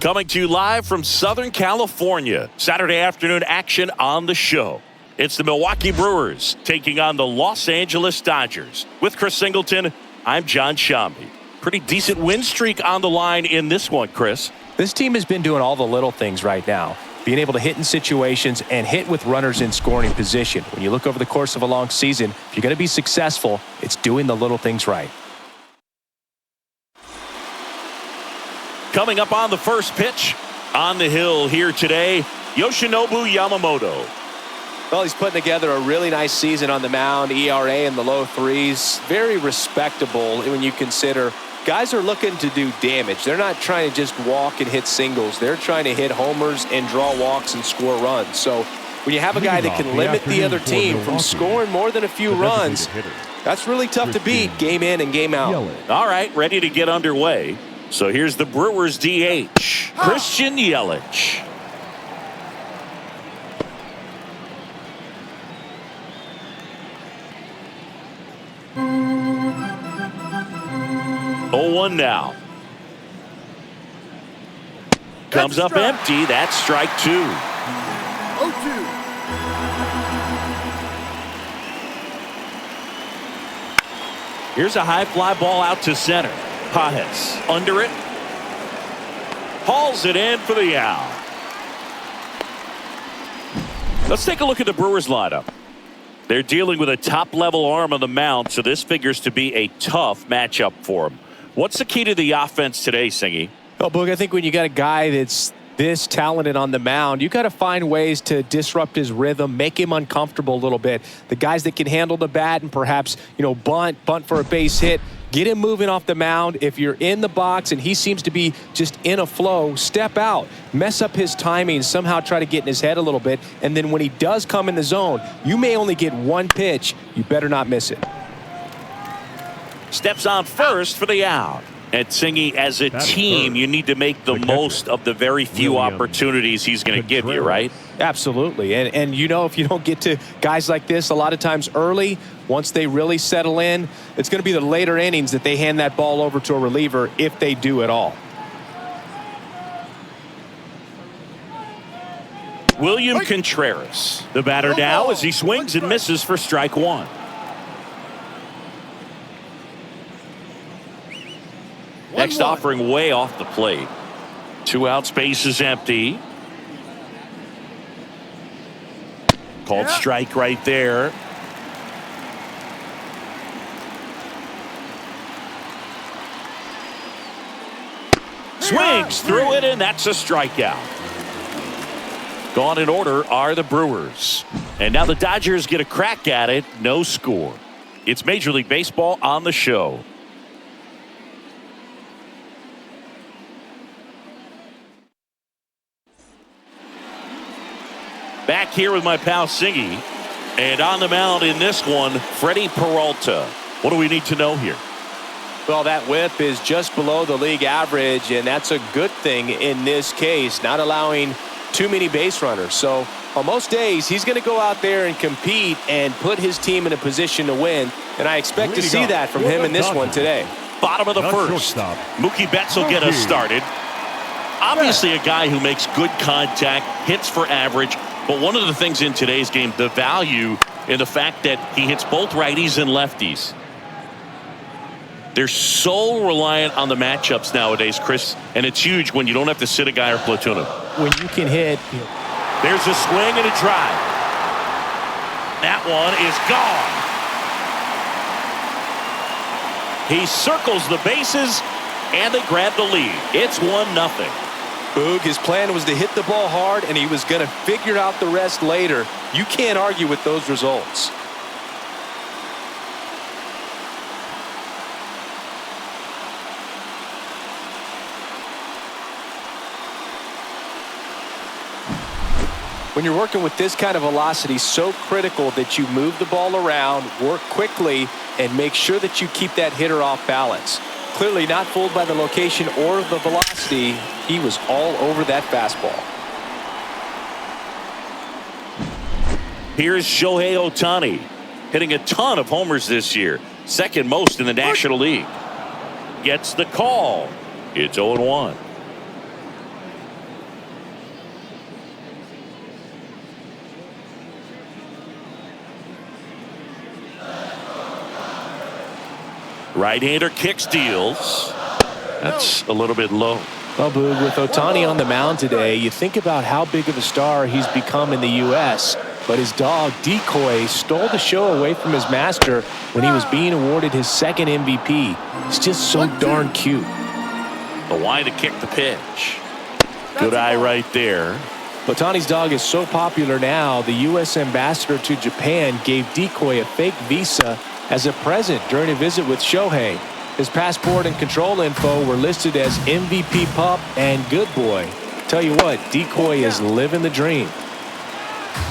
Coming to you live from Southern California. Saturday afternoon action on the show. It's the Milwaukee Brewers taking on the Los Angeles Dodgers. With Chris Singleton, I'm John Shambi. Pretty decent win streak on the line in this one, Chris. This team has been doing all the little things right now. Being able to hit in situations and hit with runners in scoring position. When you look over the course of a long season, if you're going to be successful, it's doing the little things right. Coming up on the first pitch, on the hill here today, Yoshinobu Yamamoto. Well, he's putting together a really nice season on the mound. ERA in the low threes. Very respectable when you consider guys are looking to do damage. They're not trying to just walk and hit singles. They're trying to hit homers and draw walks and score runs. So when you have a guy that can limit the other team from scoring more than a few runs, that's really tough to beat game in and game out. All right, ready to get underway. So here's the Brewers DH, Christian Yelich. Oh, 1 now. Comes up empty. That's strike 2. 0-2. Here's a high fly ball out to center. Pajes under it. Hauls it in for the out. Let's take a look at the Brewers lineup. They're dealing with a top-level arm on the mound, so this figures to be a tough matchup for them. What's the key to the offense today, Singy? Well, Boog, I think when you got a guy that's this talented on the mound, you got to find ways to disrupt his rhythm, make him uncomfortable a little bit. The guys that can handle the bat and perhaps, bunt for a base hit, get him moving off the mound. If you're in the box and he seems to be just in a flow, step out, mess up his timing, somehow try to get in his head a little bit. And then when he does come in the zone, you may only get one pitch. You better not miss it. Steps on first for the out. And Singy, as a team, you need to make the most of the very few opportunities he's going to give you, right? Absolutely. And if you don't get to guys like this a lot of times early, once they really settle in, it's going to be the later innings that they hand that ball over to a reliever if they do at all. William Contreras, the batter now as he swings and misses for strike 1. Next offering way off the plate. 2 out, space is empty. Called strike right there. Swings through it, and that's a strikeout. Gone in order are the Brewers. And now the Dodgers get a crack at it. No score. It's Major League Baseball on the show. Back here with my pal Singy. And on the mound in this one, Freddie Peralta. What do we need to know here? Well, that whip is just below the league average, and that's a good thing in this case, not allowing too many base runners. So on most days, he's going to go out there and compete and put his team in a position to win. And I expect to see that from him in this one today. Bottom of the first. Mookie Betts will get us started. Obviously a guy who makes good contact, hits for average. But one of the things in today's game, the value in the fact that he hits both righties and lefties. They're so reliant on the matchups nowadays, Chris, and it's huge when you don't have to sit a guy or platoon him. When you can hit. There's a swing and a drive. That one is gone. He circles the bases, and they grab the lead. It's 1-0. Boog, his plan was to hit the ball hard, and he was going to figure out the rest later. You can't argue with those results. When you're working with this kind of velocity, so critical that you move the ball around, work quickly, and make sure that you keep that hitter off balance. Clearly not fooled by the location or the velocity. He was all over that fastball. Here's Shohei Ohtani, hitting a ton of homers this year, second most in the National League. Gets the call. It's 0-1. Right-hander kick steals. That's a little bit low. Well, Boog, with Ohtani on the mound today, you think about how big of a star he's become in the U.S., but his dog, Decoy, stole the show away from his master when he was being awarded his second MVP. It's just so darn cute. The line to kick the pitch. Good eye right there. Ohtani's dog is so popular now, the U.S. ambassador to Japan gave Decoy a fake visa as a present during a visit with Shohei. His passport and control info were listed as MVP Pup and Good Boy. Tell you what, Decoy is living the dream.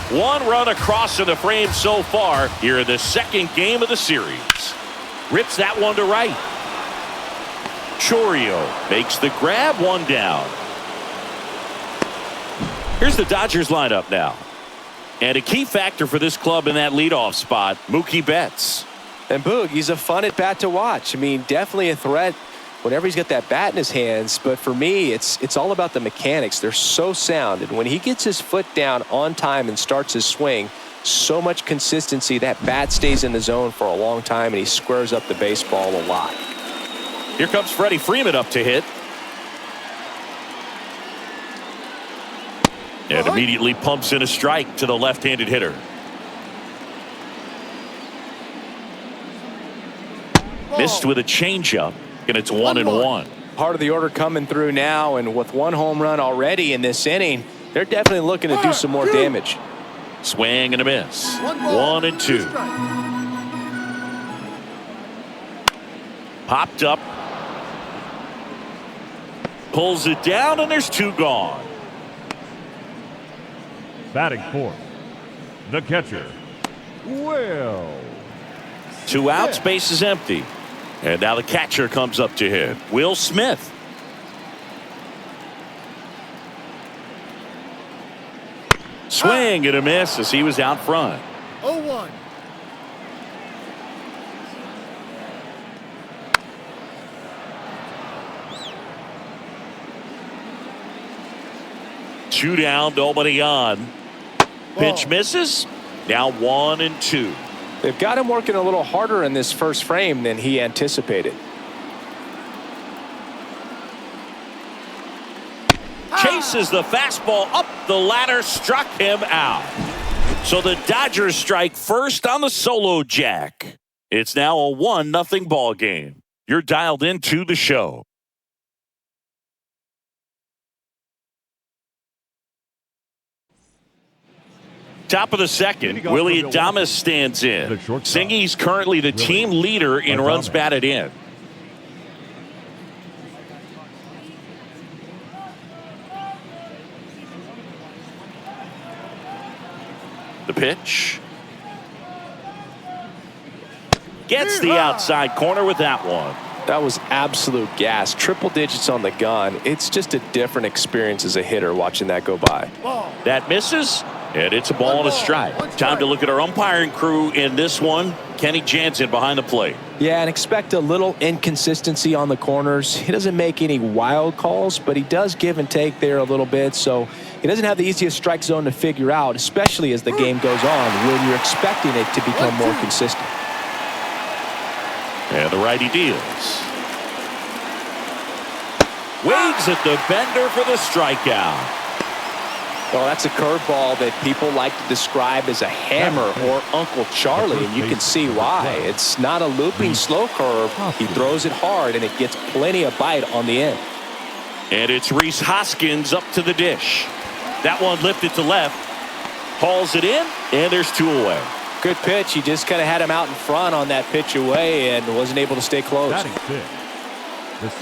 One run across in the frame so far here in the second game of the series. Rips that one to right. Chourio makes the grab, one down. Here's the Dodgers lineup now. And a key factor for this club in that leadoff spot, Mookie Betts. And Boog, he's a fun at bat to watch. I mean, definitely a threat whenever he's got that bat in his hands. But for me, it's all about the mechanics. They're so sound. And when he gets his foot down on time and starts his swing, so much consistency, that bat stays in the zone for a long time, and he squares up the baseball a lot. Here comes Freddie Freeman up to hit. And immediately pumps in a strike to the left-handed hitter. Missed with a changeup, and it's 1-1. Part of the order coming through now, and with one home run already in this inning, they're definitely looking to do some more damage. Swing and a miss. 1-2. Popped up. Pulls it down, and there's two gone. Batting fourth, the catcher, Will. 2 outs, base is empty. And now the catcher comes up to hit. Will Smith. Swing and a miss as he was out front. 0-1. Two down, nobody on. Pitch misses. Now 1-2. They've got him working a little harder in this first frame than he anticipated. Chases the fastball up the ladder, struck him out. So the Dodgers strike first on the solo jack. It's now a 1-0 ball game. You're dialed into the show. Top of the second, Willie Adames stands in. Singy's currently the team leader in runs batted in. The pitch. Gets the outside corner with that one. That was absolute gas. Triple digits on the gun. It's just a different experience as a hitter watching that go by. That misses. And it's a ball and a strike. Time to look at our umpiring crew in this one. Kenny Jansen behind the plate. Yeah, and expect a little inconsistency on the corners. He doesn't make any wild calls, but he does give and take there a little bit. So he doesn't have the easiest strike zone to figure out, especially as the game goes on when you're expecting it to become more consistent. And the righty deals. Waves at the bender for the strikeout. Well, that's a curveball that people like to describe as a hammer or Uncle Charlie, and you can see why. It's not a looping slow curve. He throws it hard, and it gets plenty of bite on the end. And it's Rhys Hoskins up to the dish. That one lifted to left. Hauls it in, and there's 2 away. Good pitch. He just kind of had him out in front on that pitch away and wasn't able to stay close.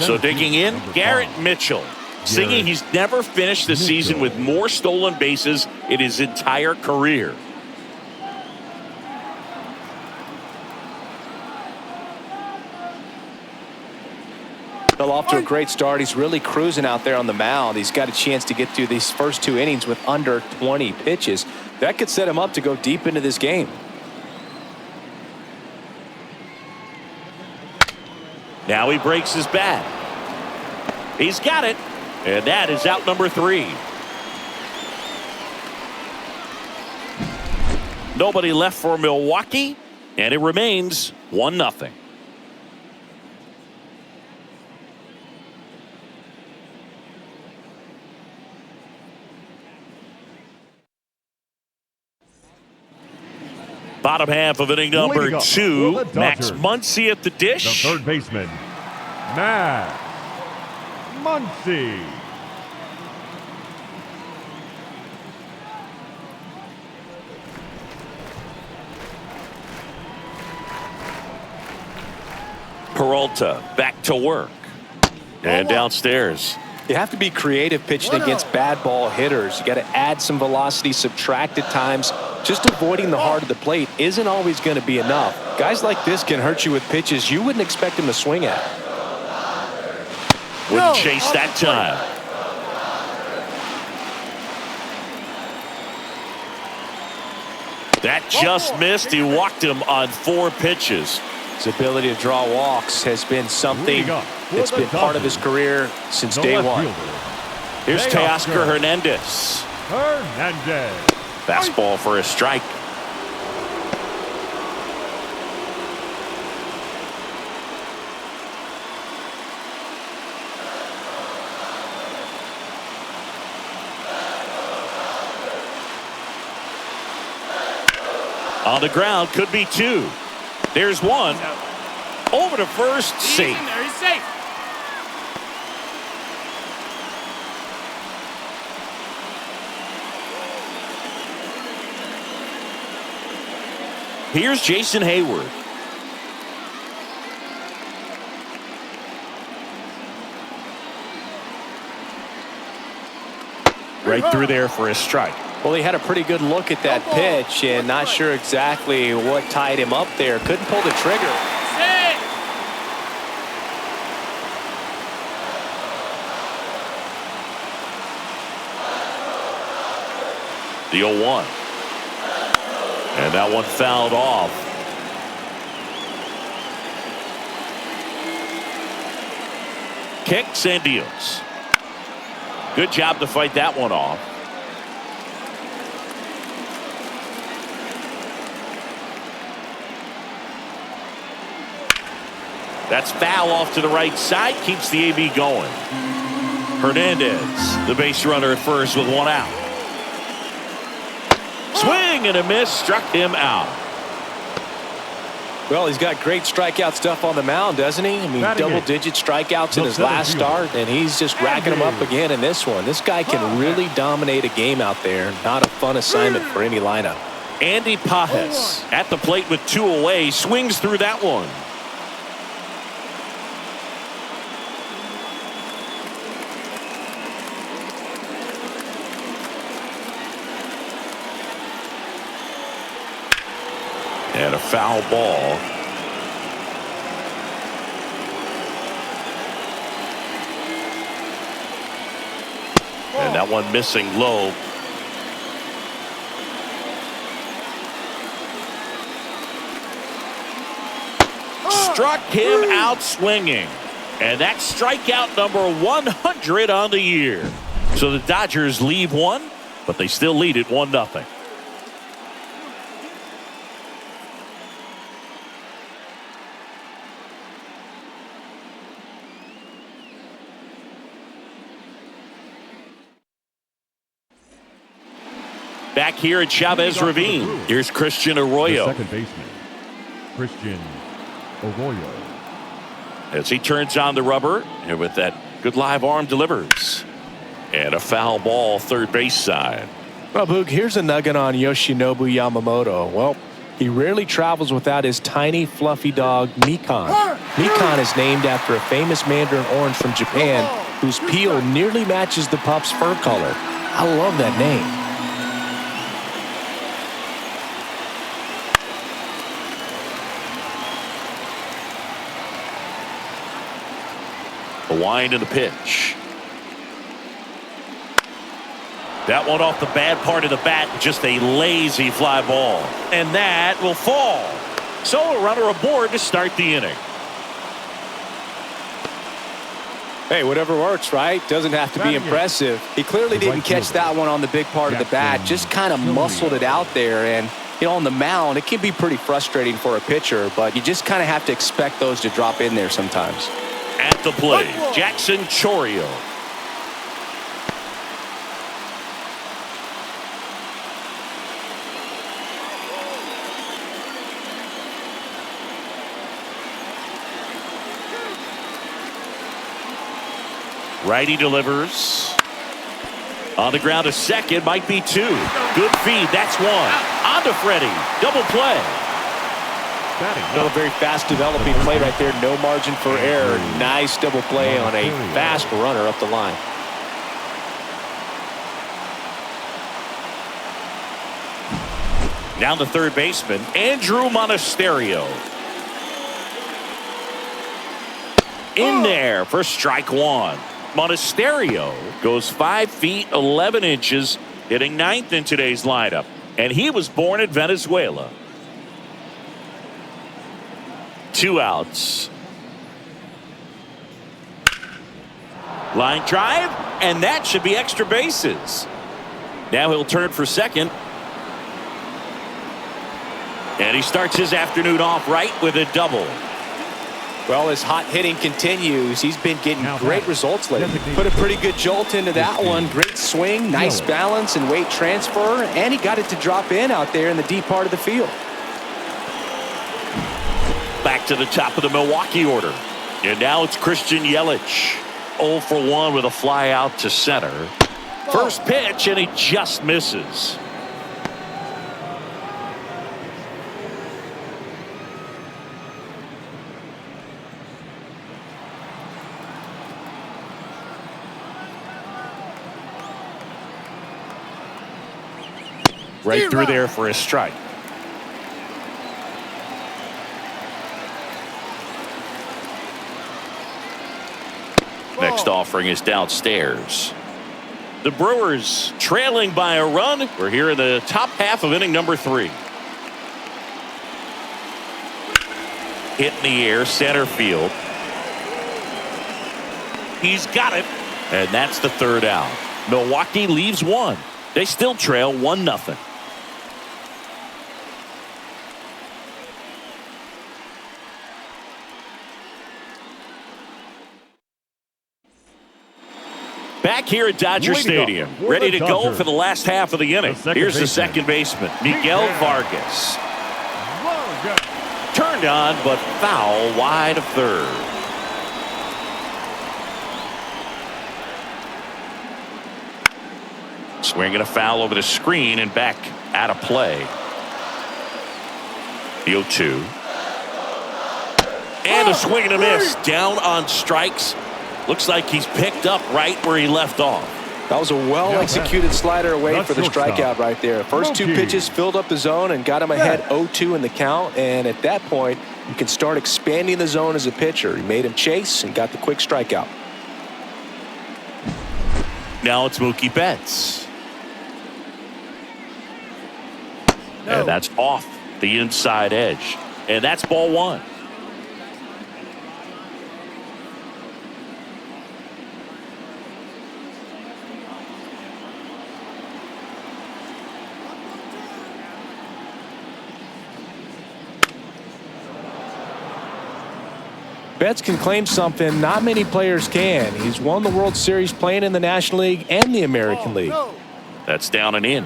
So digging in, Garrett Mitchell. Singing he's never finished the season with more stolen bases in his entire career. Well, off to a great start. He's really cruising out there on the mound. He's got a chance to get through these first 2 innings with under 20 pitches. That could set him up to go deep into this game. Now he breaks his bat. He's got it. And that is out number 3. Nobody left for Milwaukee, and it remains 1-0. Bottom half of inning number Leading up 2. for the Max Dodgers, Muncy at the the dish. third baseman, Max Muncy. Peralta back to work. And downstairs. You have to be creative pitching against bad ball hitters. You got to add some velocity, subtract at times. Just avoiding the heart of the plate isn't always going to be enough. Guys like this can hurt you with pitches you wouldn't expect them to swing at. Wouldn't chase that time. That just missed. He walked him on 4 pitches. His ability to draw walks has been something that's been part of his career since day one. Here's Teoscar Hernandez. Fastball for a strike. On the ground, could be 2. There's 1. Over to first, safe. There, he's safe. Here's Jason Hayward. Right through there for a strike. Well, he had a pretty good look at that pitch and not sure exactly what tied him up there. Couldn't pull the trigger. The 0-1. And that one fouled off. Kicks and deals. Good job to fight that one off. That's foul off to the right side. Keeps the AB going. Hernandez, the base runner at first with 1 out. Swing and a miss. Struck him out. Well, he's got great strikeout stuff on the mound, doesn't he? I mean, double-digit strikeouts in his last start, and he's just racking them up again in this one. This guy can really dominate a game out there. Not a fun assignment for any lineup. Andy Pajes at the plate with 2 away. Swings through that one. And a foul ball. And that one missing low. Struck him out swinging. And that's strikeout number 100 on the year. So the Dodgers leave 1, but they still lead it 1-0. Back here at Chavez Ravine, here's Christian Arroyo. The second baseman, Christian Arroyo. As he turns on the rubber, and with that good live arm delivers. And a foul ball third base side. Well, Boog, here's a nugget on Yoshinobu Yamamoto. Well, he rarely travels without his tiny, fluffy dog, Mikan. Mikan is named after a famous mandarin orange from Japan whose peel nearly matches the pup's fur color. I love that name. The wind and the pitch. That one off the bad part of the bat, just a lazy fly ball. And that will fall. So a runner aboard to start the inning. Hey, whatever works, right? Doesn't have to be impressive. He clearly didn't catch that one on the big part of the bat. Just kind of muscled it out there. And, you know, on the mound, it can be pretty frustrating for a pitcher, but you just kind of have to expect those to drop in there sometimes. At the plate, Jackson Chourio. Righty delivers. On the ground to second, might be two. Good feed, that's one. On to Freddie, double play. A very fast developing play right there. No margin for error. Nice double play on a fast runner up the line. Down the third baseman, Andrew Monasterio. In there for strike one. Monasterio goes 5 feet 11 inches, hitting ninth in today's lineup. And he was born in Venezuela. 2 outs. Line drive, and that should be extra bases. Now he'll turn for second. And he starts his afternoon off right with a double. Well, his hot hitting continues. He's been getting great results lately. Put a pretty good jolt into that one. Great swing, nice balance and weight transfer, and he got it to drop in out there in the deep part of the field. Back to the top of the Milwaukee order. And now it's Christian Yelich. 0 for 1 with a fly out to center. First pitch, and he just misses. Right through there for a strike. Next offering is downstairs. The Brewers trailing by a run. We're here in the top half of inning number 3. Hit in the air, center field. He's got it. And that's the third out. Milwaukee leaves one. They still trail 1-0. Back here at Dodger Stadium, ready to go for the last half of the inning. Here's the second baseman, Miguel Vargas. Turned on, but foul wide of third. Swinging a foul over the screen and back out of play. The 0-2. And a swing and a miss. Down on strikes. Looks like he's picked up right where he left off. That was a well-executed slider away for the strikeout right there. First 2 pitches filled up the zone and got him ahead 0-2 in the count. And at that point, you can start expanding the zone as a pitcher. He made him chase and got the quick strikeout. Now it's Mookie Betts. And that's off the inside edge. And that's ball 1. Betts can claim something not many players can. He's won the World Series playing in the National League and the American League. That's down and in.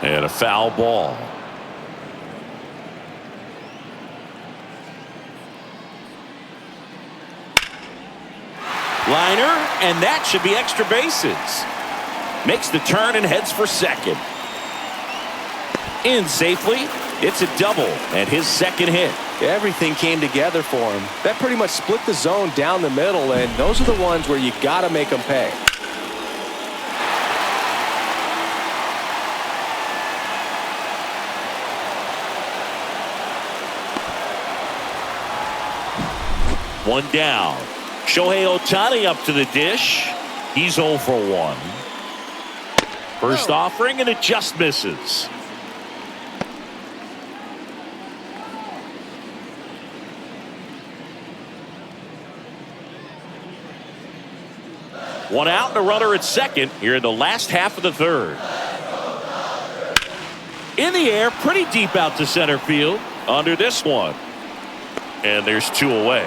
And a foul ball. Liner, and that should be extra bases. Makes the turn and heads for second. In safely. It's a double and his second hit. Everything came together for him. That pretty much split the zone down the middle, and those are the ones where you got to make them pay. One down. Shohei Ohtani up to the dish. He's 0 for 1. First offering, and it just misses. One out and a runner at second here in the last half of the third. In the air, pretty deep out to center field. Under this one. And there's 2 away.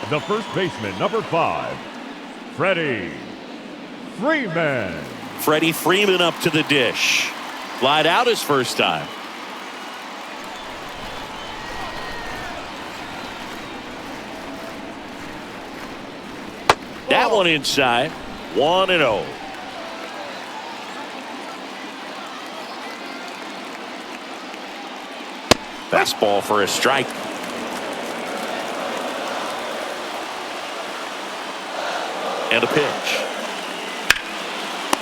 The first baseman, number 5, Freddie Freeman. Freddie Freeman up to the dish. Flied out his first time. That one inside. 1-0. Fastball for a strike. And a pitch.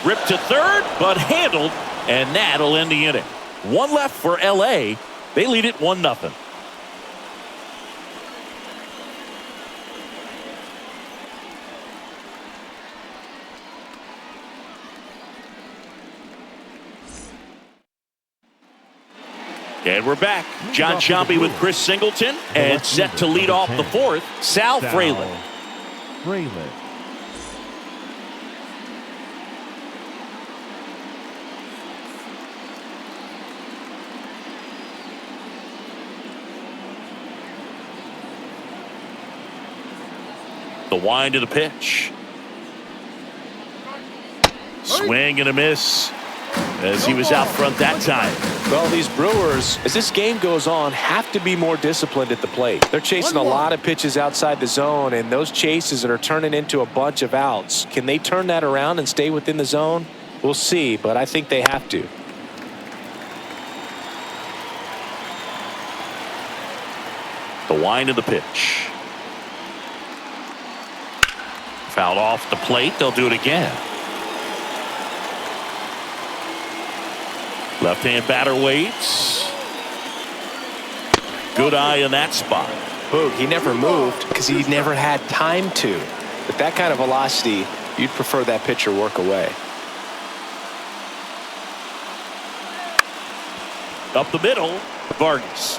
Ripped to third, but handled, and that'll end the inning. One left for LA. They lead it 1-0. And we're back. John Sciambi with Chris Singleton, and set to lead off the fourth, Sal Frelick. The wind of the pitch. Swing and a miss as he was out front that time. Well, these Brewers, as this game goes on, have to be more disciplined at the plate. They're chasing a lot of pitches outside the zone, and those chases that are turning into a bunch of outs. Can they turn that around and stay within the zone? We'll see, but I think they have to. The wind of the pitch. Fouled off the plate. They'll do it again. Left-hand batter waits. Good eye in that spot. Boog, he never moved because he never had time to. With that kind of velocity, you'd prefer that pitcher work away. Up the middle, Vargas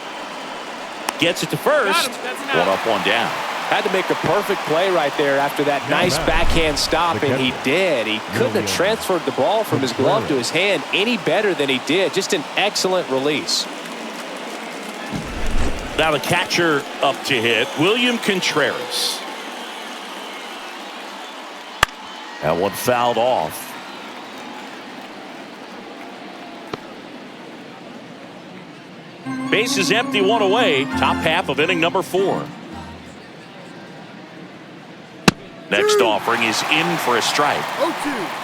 gets it to first. One up, one down. Had to make a perfect play right there after that nice backhand stop, and he did. He couldn't have transferred the ball from his glove to his hand any better than he did. Just an excellent release. Now the catcher up to hit, William Contreras. That one fouled off. Base is empty, one away. Top half of inning number 4. Next offering is in for a strike. 0-2.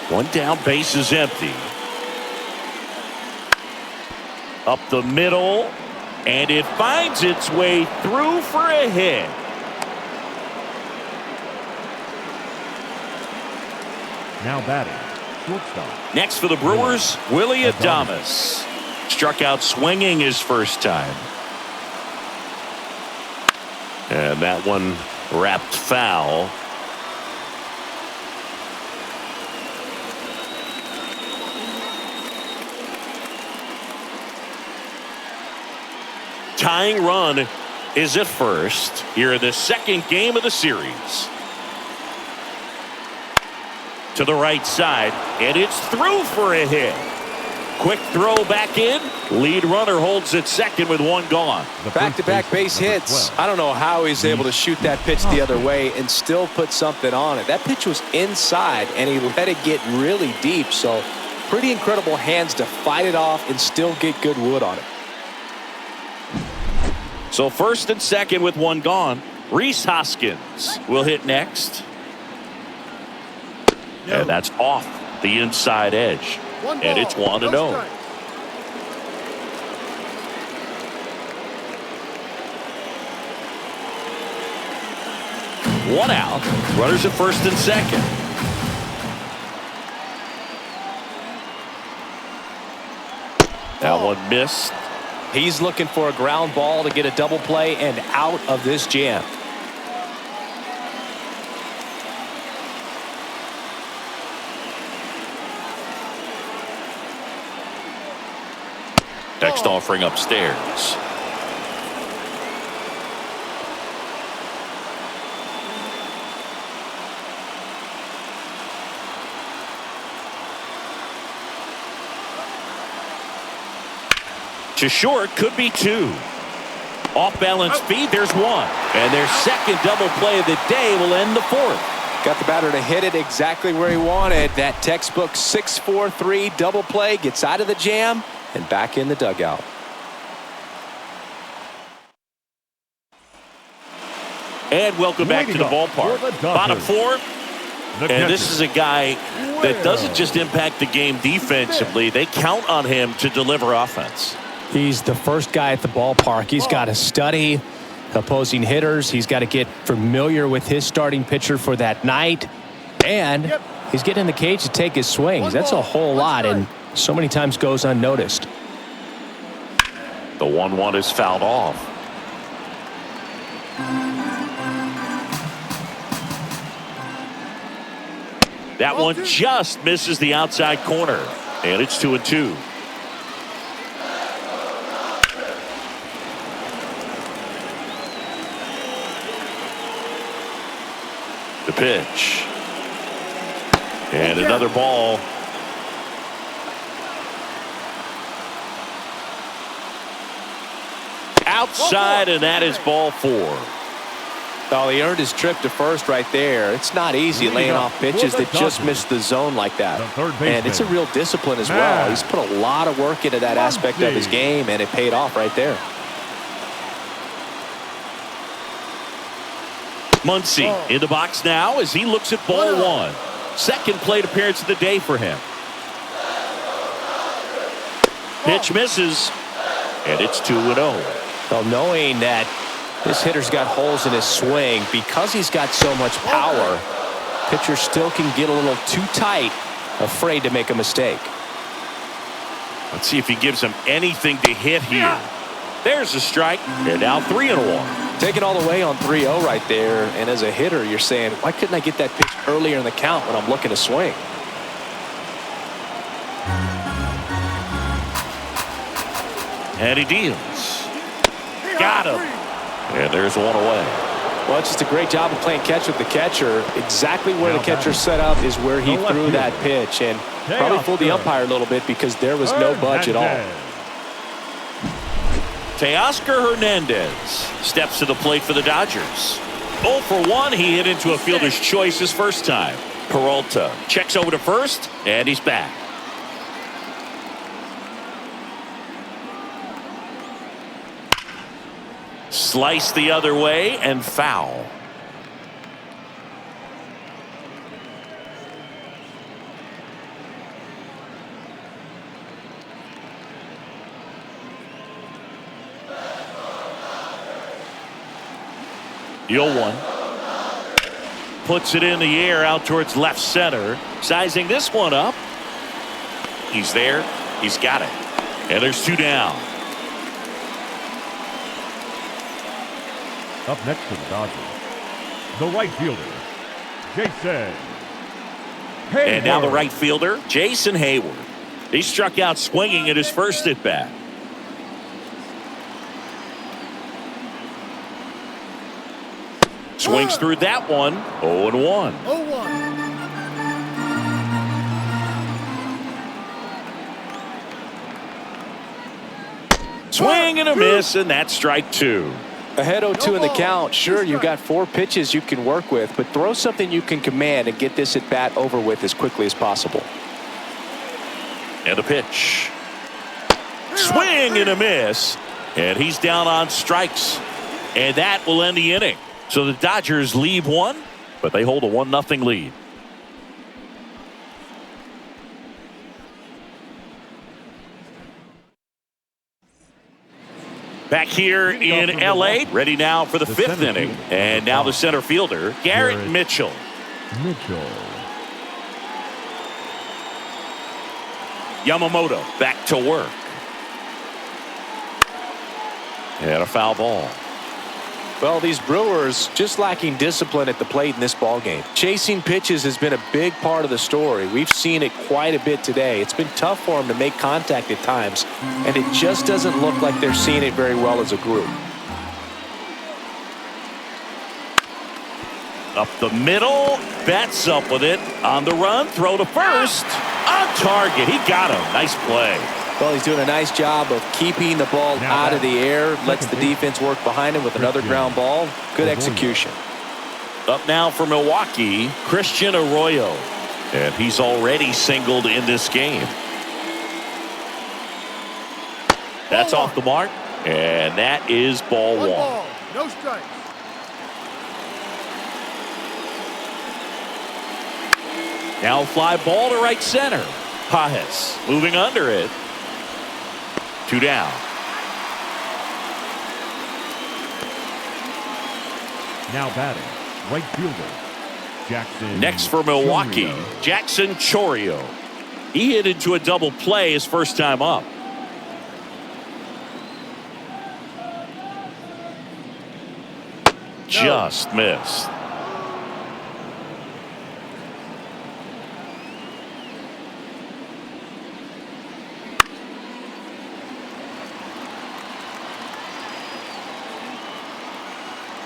One down, base is empty. Up the middle, and it finds its way through for a hit. Now batting, shortstop. Next for the Brewers, Willie Adames. Struck out swinging his first time. And that one wrapped foul. Tying run is at first here in the second game of the series. To the right side, and it's through for a hit. Quick throw back in. Lead runner holds at second with one gone. Back-to-back base hits. I don't know how he's able to shoot that pitch the other way and still put something on it. That pitch was inside, and he let it get really deep. So pretty incredible hands to fight it off and still get good wood on it. So first and second with one gone. Rhys Hoskins will hit next. And that's off the inside edge. And it's 1-0. One out. Runners at first and second. That one missed. He's looking for a ground ball to get a double play and out of this jam. Next offering upstairs. To short, could be 2. Off-balance feed, there's one. And their second double play of the day will end the fourth. Got the batter to hit it exactly where he wanted. That textbook 6-4-3 double play, gets out of the jam and back in the dugout. And welcome back to the ballpark. Bottom four. And this is a guy that doesn't just impact the game defensively. They count on him to deliver offense. He's the first guy at the ballpark. He's got to study opposing hitters. He's got to get familiar with his starting pitcher for that night. And he's getting in the cage to take his swings. That's a whole lot, and so many times goes unnoticed. The 1-1 is fouled off. That one just misses the outside corner. And it's 2-2. The pitch. And another ball. Outside, and that is ball 4. Well, he earned his trip to first right there. It's not easy laying off pitches that just miss the zone like that. And it's a real discipline as well. He's put a lot of work into that aspect of his game, and it paid off right there. Muncy in the box now as he looks at ball 1. Second plate appearance of the day for him. Pitch misses, and it's 2-0. Well, knowing that this hitter's got holes in his swing, because he's got so much power, pitcher still can get a little too tight, afraid to make a mistake. Let's see if he gives him anything to hit here. There's a strike. They're now 3-1. Taking all the way on 3-0 right there, and as a hitter, you're saying, why couldn't I get that pitch earlier in the count when I'm looking to swing? And he deals. Got him. And there's one away. Well, it's just a great job of playing catch with the catcher. Exactly where the catcher set up is where he threw that pitch, and probably fooled the umpire a little bit because there was no budge at all. Teoscar Hernandez steps to the plate for the Dodgers. 0 for 1. He hit into a fielder's choice his first time. Peralta checks over to first, and he's back. Slice the other way and foul. The 0-1. Puts it in the air out towards left center. Sizing this one up. He's there. He's got it. And there's 2 down. Up next for the Dodgers, the right fielder, Jason Hayward. And now the right fielder, Jason Hayward. He struck out swinging at his first at bat. Swings through that one. 0-1. 0-1. Swing and a miss, and that's strike 2. Ahead 0-2 in the count. Sure, you've got 4 pitches you can work with, but throw something you can command and get this at bat over with as quickly as possible. And a pitch. Swing and a miss. And he's down on strikes. And that will end the inning. So the Dodgers leave 1, but they hold a 1-0 lead. Back here in LA, ready now for the 5th inning. And now the center fielder, Garrett Mitchell. Yamamoto back to work. And a foul ball. Well, these Brewers just lacking discipline at the plate in this ballgame. Chasing pitches has been a big part of the story. We've seen it quite a bit today. It's been tough for them to make contact at times, and it just doesn't look like they're seeing it very well as a group. Up the middle, Betts up with it. On the run, throw to first. On target, he got him. Nice play. Well, he's doing a nice job of keeping the ball Now out of the air. Lets the second base. defense work behind him with another ground ball. Good execution. Up now for Milwaukee, Christian Arroyo. And he's already singled in this game. That's off the mark. And that is ball one. Ball, no strikes. Now fly ball to right center. Pajes moving under it. 2 down. Now batting, right fielder, Jackson. Next for Milwaukee, Chorio. Jackson Chorio. He hit into a double play his first time up. Just missed.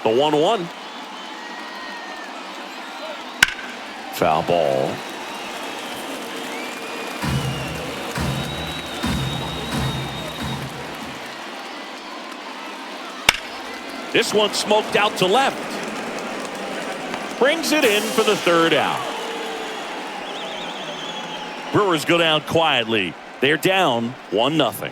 The 1-1. Foul ball. This one smoked out to left. Brings it in for the 3rd out. Brewers go down quietly. They're down 1-0.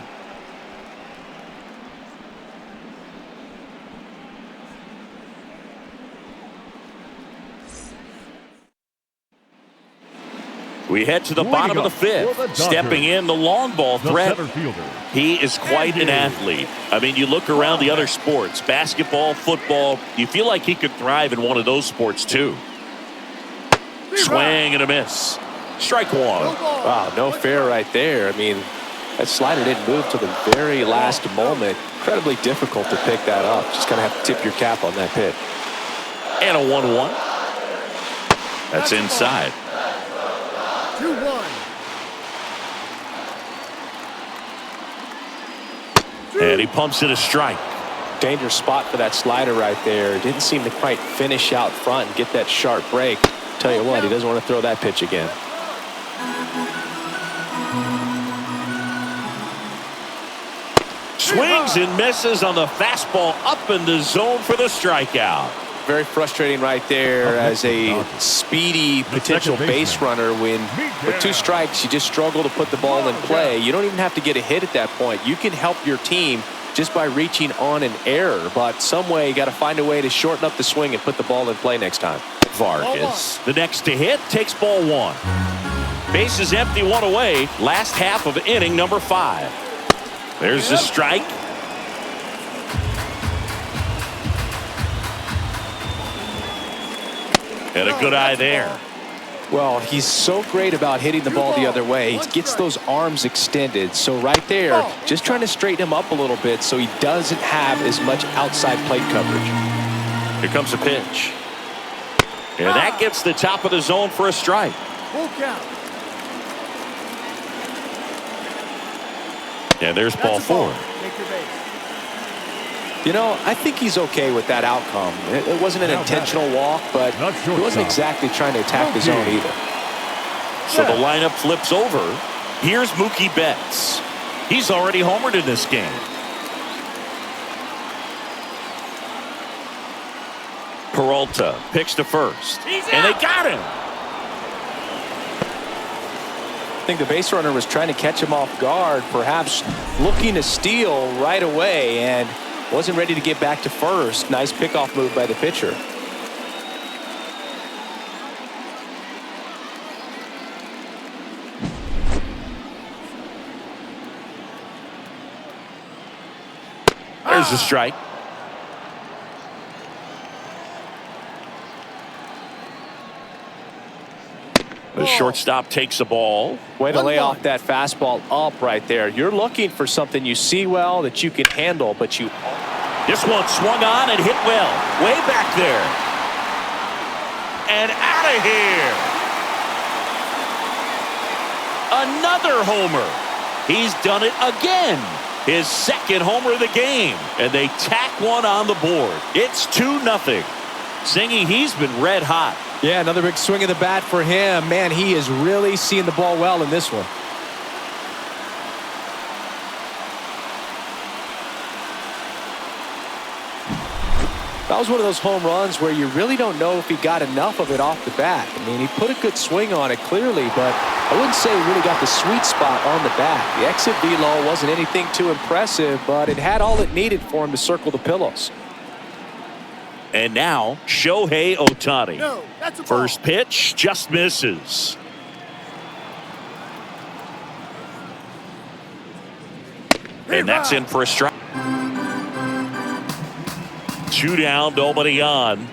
We head to the bottom of the 5th. Stepping in, the long ball threat. He is quite an athlete. I mean, you look around the other sports, basketball, football, you feel like he could thrive in one of those sports too. Swing and a miss. Strike one. Wow, no fair right there. I mean, that slider didn't move till the very last moment. Incredibly difficult to pick that up. Just kind of have to tip your cap on that pitch. And a 1-1. That's inside. 2-1. And he pumps it a strike. Dangerous spot for that slider right there. Didn't seem to quite finish out front and get that sharp break. Tell you what, he doesn't want to throw that pitch again. Swings and misses on the fastball up in the zone for the strikeout. Very frustrating right there as a speedy potential base runner when with 2 strikes you just struggle to put the ball in play. You don't even have to get a hit at that point. You can help your team just by reaching on an error, but some way you got to find a way to shorten up the swing and put the ball in play next time. Vargas, the next to hit, takes ball 1. Base is empty, 1 away. Last half of inning number 5. There's the strike. And a good eye there. Well, he's so great about hitting the ball the other way. He gets those arms extended. So right there, just trying to straighten him up a little bit so he doesn't have as much outside plate coverage. Here comes a pitch. And that gets the top of the zone for a strike. Full count. And there's ball 4. Take your base. You know, I think he's okay with that outcome. It wasn't an intentional walk, but he wasn't exactly trying to attack the zone either. So the lineup flips over. Here's Mookie Betts. He's already homered in this game. Peralta picks to first. And they got him. I think the base runner was trying to catch him off guard, perhaps looking to steal right away, and wasn't ready to get back to first. Nice pickoff move by the pitcher. There's a strike. The shortstop takes the ball. Way to lay off that fastball up right there. You're looking for something you see well that you can handle, but you... This one swung on and hit well. Way back there. And out of here. Another homer. He's done it again. His second homer of the game. And they tack one on the board. It's 2-0. Zingy, he's been red hot. Yeah, another big swing of the bat for him. Man, he is really seeing the ball well in this one. That was one of those home runs where you really don't know if he got enough of it off the bat. I mean, he put a good swing on it clearly, but I wouldn't say he really got the sweet spot on the bat. The exit velo wasn't anything too impressive, but it had all it needed for him to circle the pillows. And now, Shohei Ohtani. No, that's a ball. First pitch just misses. And that's in for a strike. 2 down, nobody on.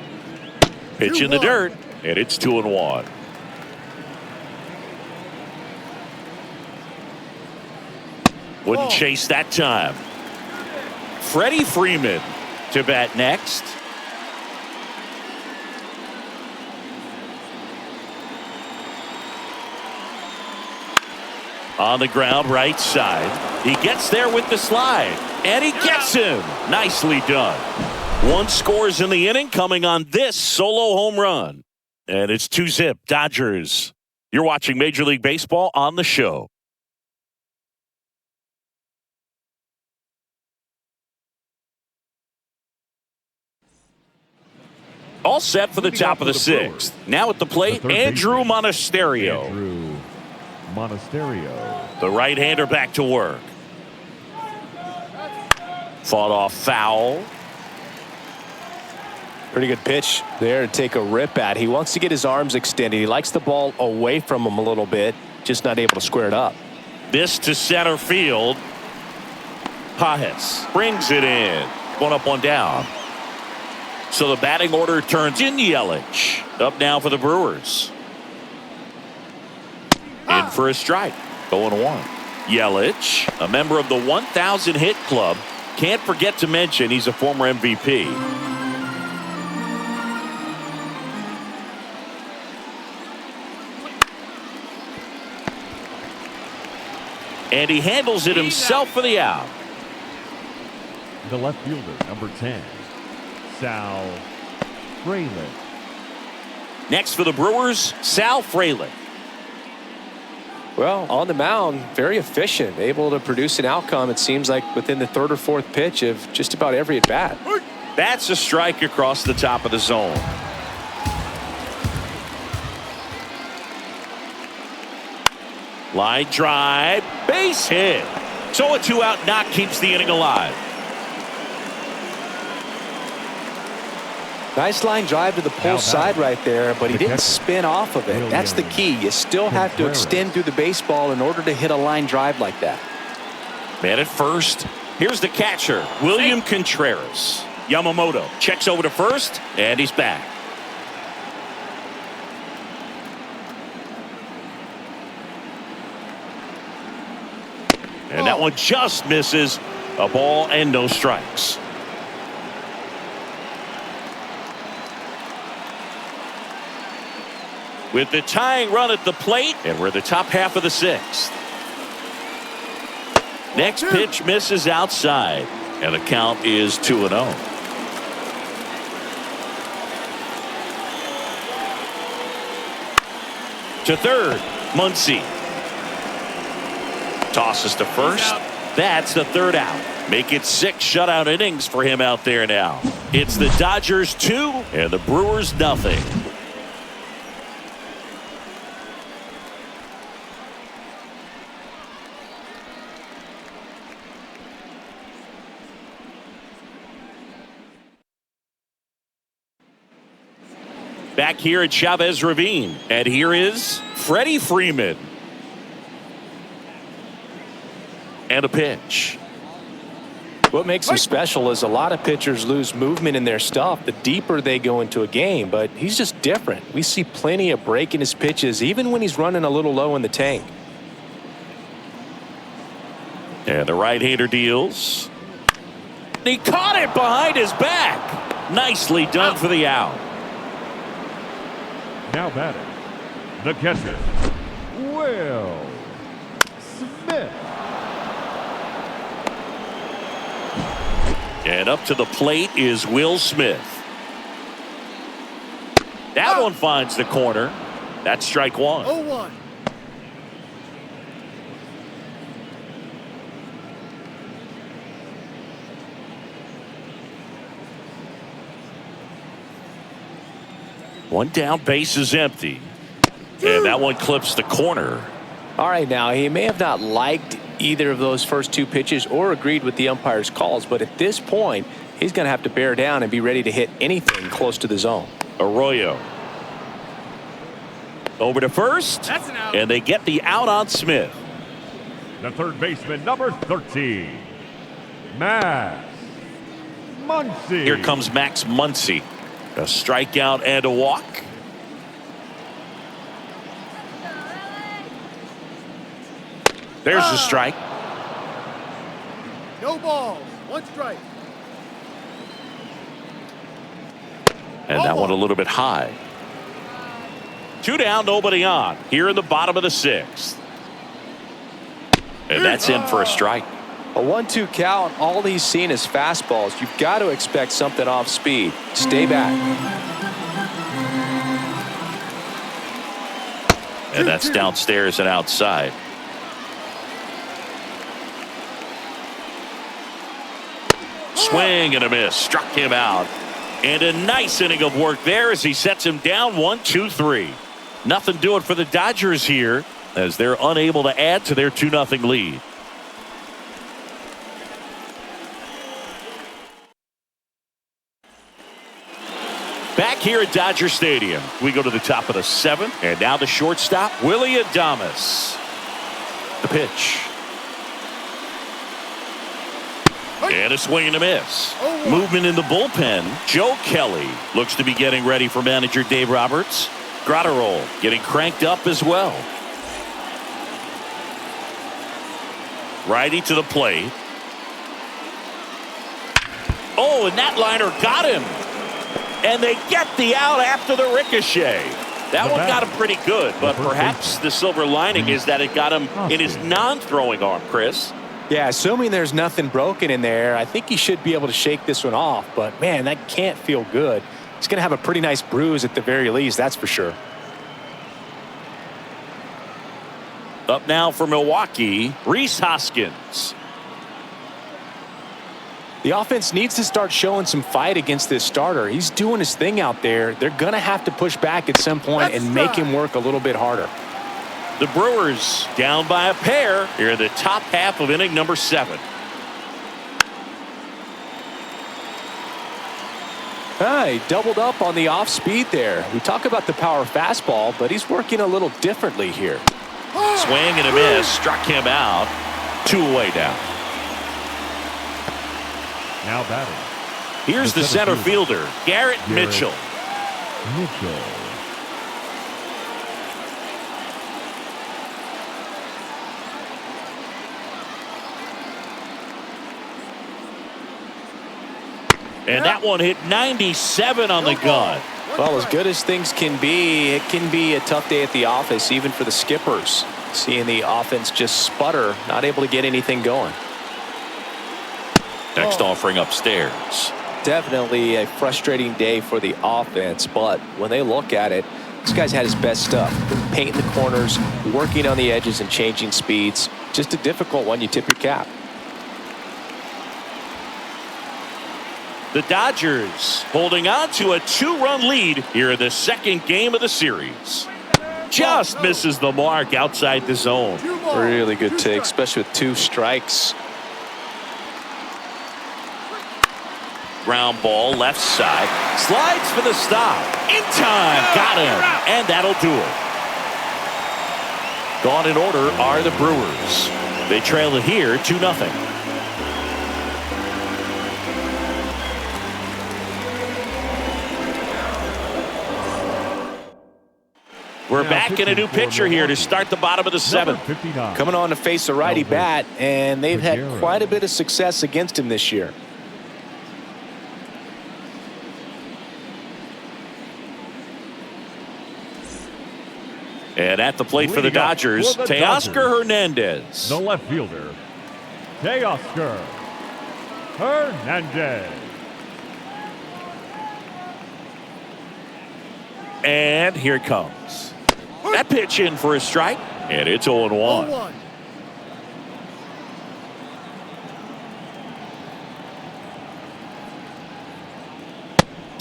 Pitch in the dirt, and it's 2-1. Wouldn't chase that time. Freddie Freeman to bat next. On the ground, right side. He gets there with the slide, and he gets him. Nicely done. 1 scores in the inning, coming on this solo home run. And it's 2-zip, Dodgers. You're watching Major League Baseball on the show. All set for the top of the 6th. Now at the plate, Andrew Monasterio. The right-hander back to work. Fought off foul. Pretty good pitch there to take a rip at. He wants to get his arms extended. He likes the ball away from him a little bit, just not able to square it up. This to center field. Pajes brings it in. 1 up, 1 down. So the batting order turns in. Yelich up now for the Brewers. In for a strike. 0-1. Yelich, a member of the 1,000 hit club. Can't forget to mention he's a former MVP. And he handles it himself for the out. The left fielder, number 10, Sal Frelick. Next for the Brewers, Sal Frelick. Well, on the mound, very efficient, able to produce an outcome, it seems like, within the 3rd or 4th pitch of just about every at-bat. That's a strike across the top of the zone. Line drive, base hit. So a 2-out knock keeps the inning alive. Nice line drive to the pull side right there, but he didn't spin off of it. That's the key. You still have to extend through the baseball in order to hit a line drive like that. Man at first. Here's the catcher, William Contreras. Yamamoto checks over to first, and he's back. And that one just misses. A ball and no strikes. With the tying run at the plate, and we're the top half of the 6th. Next pitch misses outside, and the count is 2-0. To third, Muncy. Tosses to first. That's the 3rd out. Make it 6 shutout innings for him out there now. It's the Dodgers 2 and the Brewers nothing. Back here at Chavez Ravine, and here is Freddie Freeman. And a pitch. What makes him special is a lot of pitchers lose movement in their stuff the deeper they go into a game, but he's just different. We see plenty of break in his pitches, even when he's running a little low in the tank. And the right-hander deals. He caught it behind his back. Nicely done for the out. Now batting, the catcher, Will Smith. And up to the plate is Will Smith. That one finds the corner. That's strike 1. 0-1. One down, base is empty. And that one clips the corner. All right, now he may have not liked either of those first two pitches or agreed with the umpire's calls, but at this point, he's going to have to bear down and be ready to hit anything close to the zone. Arroyo. Over to first. That's an out. And they get the out on Smith. The third baseman, number 13, Max Muncy. Here comes Max Muncy. A strikeout and a walk. There's the strike. No balls. One strike. And that one a little bit high. 2 down, nobody on. Here in the bottom of the 6th. And that's in for a strike. A 1-2 count. All he's seen is fastballs. You've got to expect something off speed. Stay back. And that's downstairs and outside. Swing and a miss. Struck him out. And a nice inning of work there as he sets him down 1-2-3. Nothing doing for the Dodgers here as they're unable to add to their 2-0 lead. Back here at Dodger Stadium, we go to the top of the 7th, and now the shortstop, Willie Adames. The pitch. And a swing and a miss. Movement in the bullpen. Joe Kelly looks to be getting ready for manager Dave Roberts. Gratterall getting cranked up as well. Righty to the plate. Oh, and that liner got him. And they get the out after the ricochet. That one got him pretty good, but perhaps the silver lining is that it got him in his non-throwing arm, Chris. Yeah, assuming there's nothing broken in there, I think he should be able to shake this one off. But, man, that can't feel good. He's going to have a pretty nice bruise at the very least, that's for sure. Up now for Milwaukee, Rhys Hoskins. The offense needs to start showing some fight against this starter. He's doing his thing out there. They're going to have to push back at some point and make him work a little bit harder. The Brewers down by a pair here in the top half of inning number 7. He doubled up on the off speed there. We talk about the power fastball, but he's working a little differently here. Swing and a miss. Struck him out. 2 away now. Now batting. Here's the center fielder, Garrett Mitchell. And that one hit 97 on the gun. Well, as good as things can be, it can be a tough day at the office, even for the skippers. Seeing the offense just sputter, not able to get anything going. Next offering upstairs. Definitely a frustrating day for the offense, but when they look at it, this guy's had his best stuff. Painting the corners, working on the edges and changing speeds. Just a difficult one. You tip your cap. The Dodgers holding on to a 2-run lead here in the 2nd game of the series. Just misses the mark outside the zone. Really good take, especially with 2 strikes. Ground ball left side. Slides for the stop. In time. Got him. And that'll do it. Gone in order are the Brewers. They trail it here 2-0. We're back in a new pitcher here to start the bottom of the 7th. Coming on to face a righty bat, and they've had quite a bit of success against him this year. And at the plate for the Dodgers, Teoscar Hernandez. The left fielder, Teoscar Hernandez. And here it comes. That pitch in for a strike, and it's 0-1.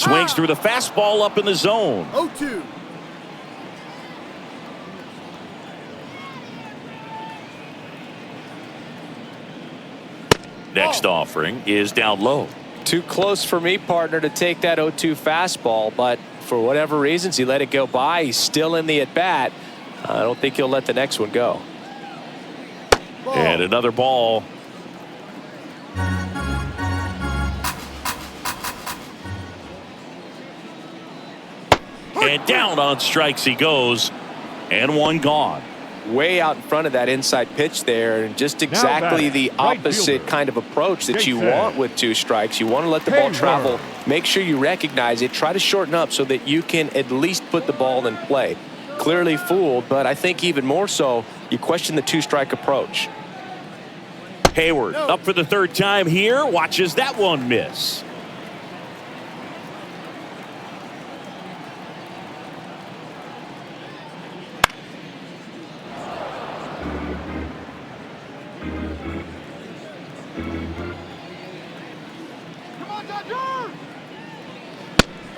Swings through the fastball up in the zone. 0-2. Next offering is down low. Too close for me, partner, to take that 0-2 fastball, but for whatever reasons, he let it go by. He's still in the at-bat. I don't think he'll let the next one go. And another ball. And down on strikes he goes. And one gone. Way out in front of that inside pitch there, and just exactly the opposite kind of approach that you want with 2 strikes. You want to let the ball travel. Make sure you recognize it. Try to shorten up so that you can at least put the ball in play. Clearly fooled, but I think even more so, you question the 2-strike approach. Hayward up for the 3rd time here. Watches that one miss.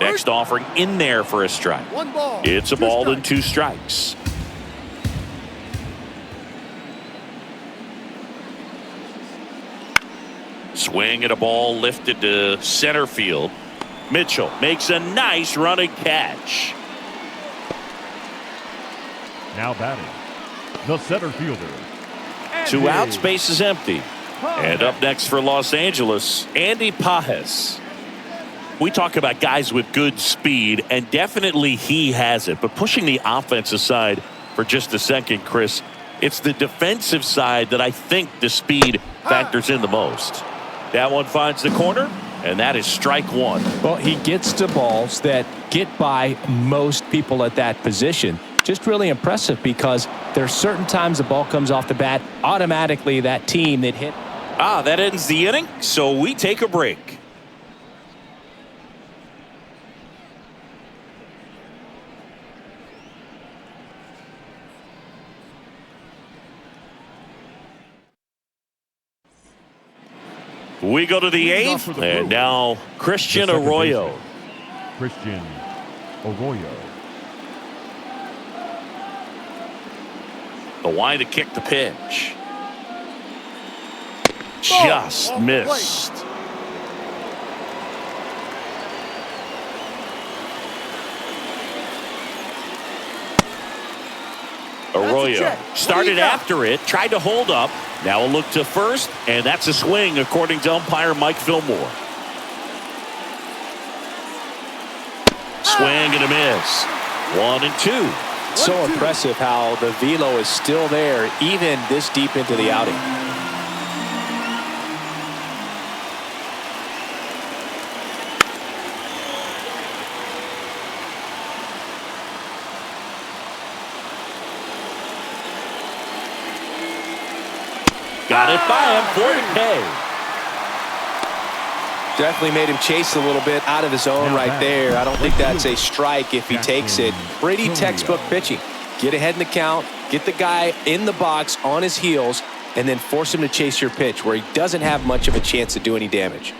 Next offering in there for a strike. 1 ball. It's a 2 ball strikes. and 2 strikes. Swing at a ball lifted to center field. Mitchell makes a nice running catch. Now batting, the center fielder. 2 outs, base is empty. And up next for Los Angeles, Andy Pages. We talk about guys with good speed, and definitely he has it. But pushing the offense aside for just a second, Chris, it's the defensive side that I think the speed factors in the most. That one finds the corner, and that is strike 1. Well, he gets to balls that get by most people at that position. Just really impressive, because there's certain times the ball comes off the bat, automatically that team that hit. That ends the inning, so we take a break. We go to the 8th, and now Christian Arroyo. Christian Arroyo. The line to kick the pitch. Just missed. Arroyo started after it, tried to hold up. Now a look to first, and that's a swing according to umpire Mike Fillmore. Swing and a miss. 1 and 2. So impressive how the velo is still there even this deep into the outing. Got it by him for the K. Definitely made him chase a little bit out of his zone right there. I don't think that's a strike if he takes it. Pretty textbook pitching. Get ahead in the count, get the guy in the box on his heels, and then force him to chase your pitch where he doesn't have much of a chance to do any damage.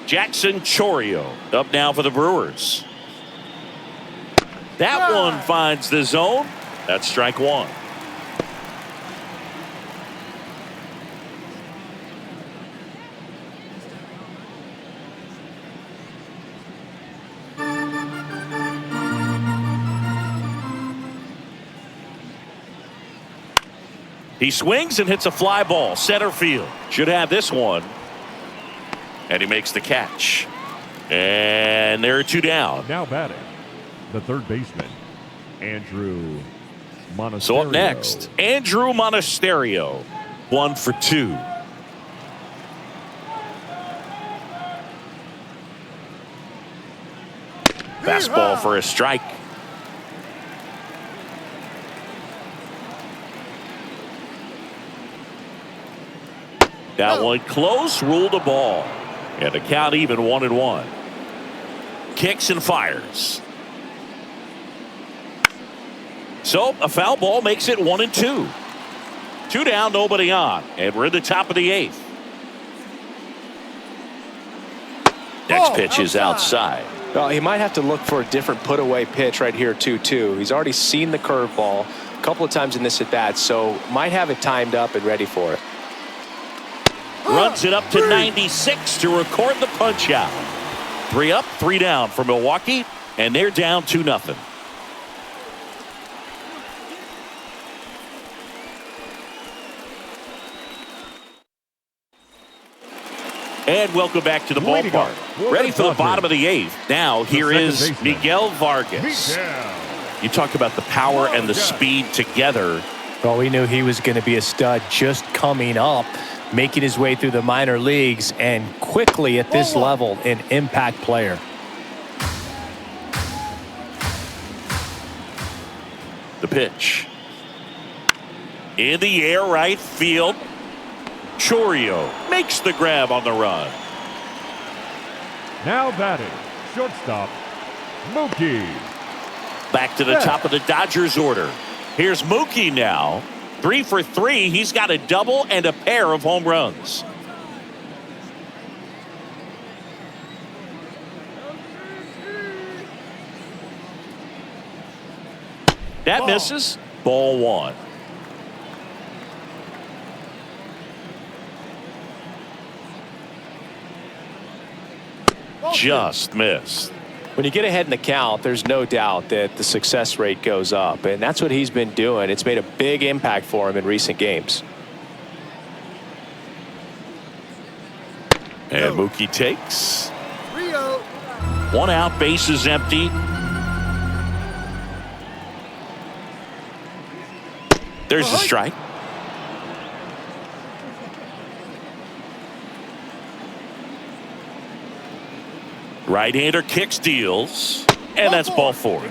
Jackson Chourio up now for the Brewers. That one finds the zone. That's strike 1. He swings and hits a fly ball center field. Should have this one. And he makes the catch. And there are 2 down. Now batting, the 3rd baseman, Andrew Monasterio. So up next, Andrew Monasterio. 1 for 2. Fastball for a strike. That one close, ruled a ball. And the count even 1-1. Kicks and fires. So a foul ball makes it 1-2. 2 down, nobody on. And we're in the top of the 8th. Next pitch is outside. Well, he might have to look for a different put-away pitch right here, too. He's already seen the curveball a couple of times in this at-bat, so might have it timed up and ready for it. Runs it up to 96 to record the punch out. 3 up, 3 down for Milwaukee, and they're down 2-0. And welcome back to the ballpark. Ready for the bottom of the 8th. Now here is Miguel Vargas. You talk about the power and the speed together. Well, we knew he was going to be a stud just coming up, making his way through the minor leagues, and quickly at this level, an impact player. The pitch. In the air, right field. Chourio makes the grab on the run. Now batting, shortstop, Mookie. Back to the top of the Dodgers order. Here's Mookie now. 3 for 3. He's got a double and a pair of home runs. That misses. Ball 1. Just missed. When you get ahead in the count, there's no doubt that the success rate goes up, and that's what he's been doing. It's made a big impact for him in recent games. And Mookie takes. 3-0. 1 out, bases empty. There's the strike. Right-hander kicks, deals, and that's ball 4.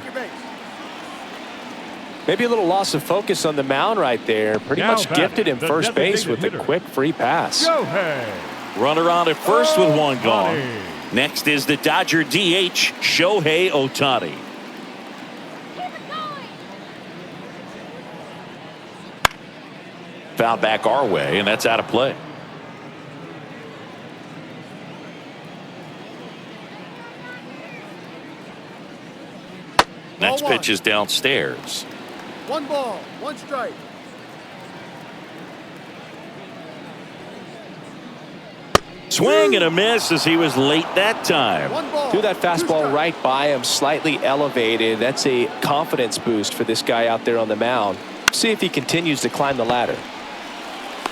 Maybe a little loss of focus on the mound right there. Pretty much gifted him first base with a quick free pass. Runner on at first with 1 gone. Next is the Dodger DH, Shohei Ohtani. Foul back our way, and that's out of play. Next pitch is downstairs. 1 ball, 1 strike. Swing and a miss as he was late that time. 1 ball. Threw that fastball right by him, slightly elevated. That's a confidence boost for this guy out there on the mound. See if he continues to climb the ladder.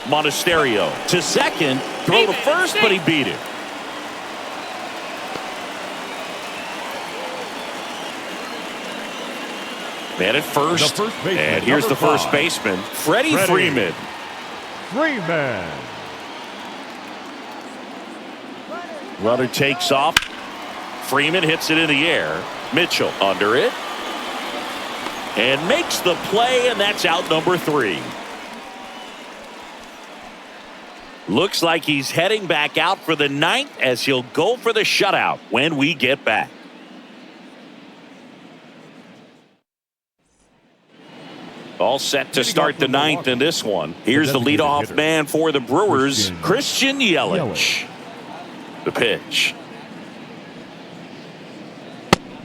Monasterio to second, throw to first, but he beat it. Man at first, and here's the first baseman, Freddie Freeman. Runner takes off. Freeman hits it in the air. Mitchell under it. And makes the play, and that's out number 3. Looks like he's heading back out for the 9th as he'll go for the shutout when we get back. All set to start the 9th in this one. Here's the leadoff man for the Brewers, Christian Yelich. The pitch.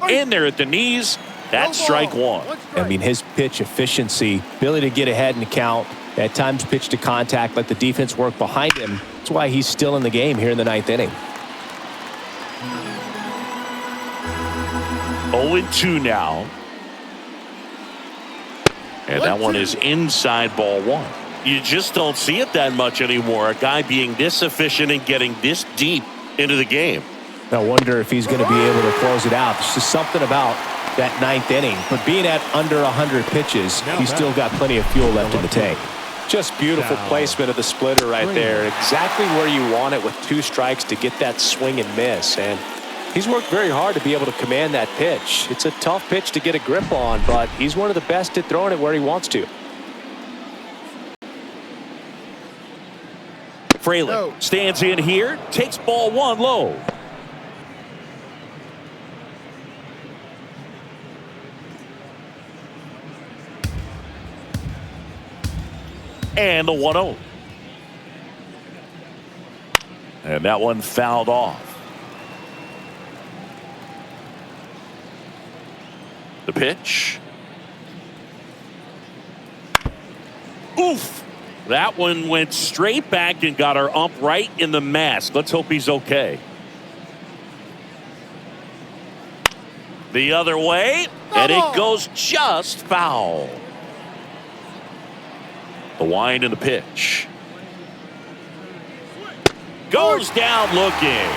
In there at the knees. That's strike 1. I mean, his pitch efficiency, ability to get ahead in the count, at times pitch to contact, let the defense work behind him. That's why he's still in the game here in the 9th inning. 0-2 now. And that one is inside ball 1. You just don't see it that much anymore. A guy being this efficient and getting this deep into the game. I wonder if he's going to be able to close it out. There's just something about that 9th inning. But being at under 100 pitches, he's still got plenty of fuel left in the tank. Just beautiful placement of the splitter right there. Exactly where you want it with 2 strikes to get that swing and miss. And he's worked very hard to be able to command that pitch. It's a tough pitch to get a grip on, but he's one of the best at throwing it where he wants to. Fraley stands in here, takes ball 1 low. And the 1-0. And that one fouled off. The pitch. Oof. That one went straight back and got our ump right in the mask. Let's hope he's okay. The other way, and it goes just foul. The wind and the pitch. Goes down looking.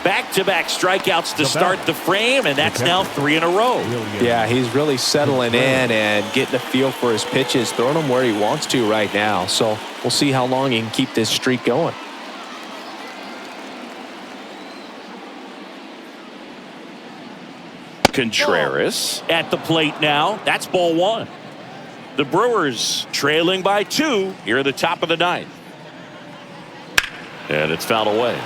Back-to-back strikeouts to start the frame, and that's now 3 in a row. Yeah, he's really settling in and getting a feel for his pitches, throwing them where he wants to right now. So we'll see how long he can keep this streak going. Contreras at the plate now. That's ball 1. The Brewers trailing by 2 here at the top of the 9th. And it's fouled away.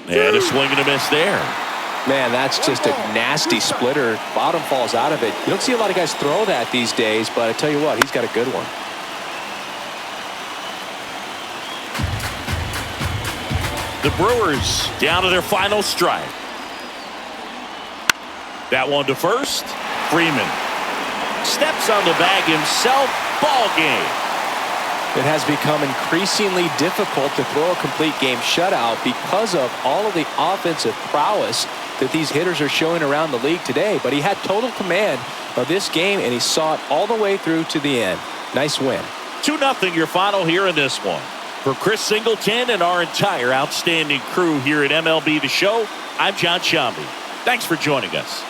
And a swing and a miss there. Man, that's just a nasty splitter. Bottom falls out of it. You don't see a lot of guys throw that these days, but I tell you what, he's got a good one. The Brewers down to their final strike. That one to first. Freeman steps on the bag himself. Ball game. It has become increasingly difficult to throw a complete game shutout because of all of the offensive prowess that these hitters are showing around the league today. But he had total command of this game, and he saw it all the way through to the end. Nice win. 2-0 your final here in this one. For Chris Singleton and our entire outstanding crew here at MLB The Show, I'm John Shambi. Thanks for joining us.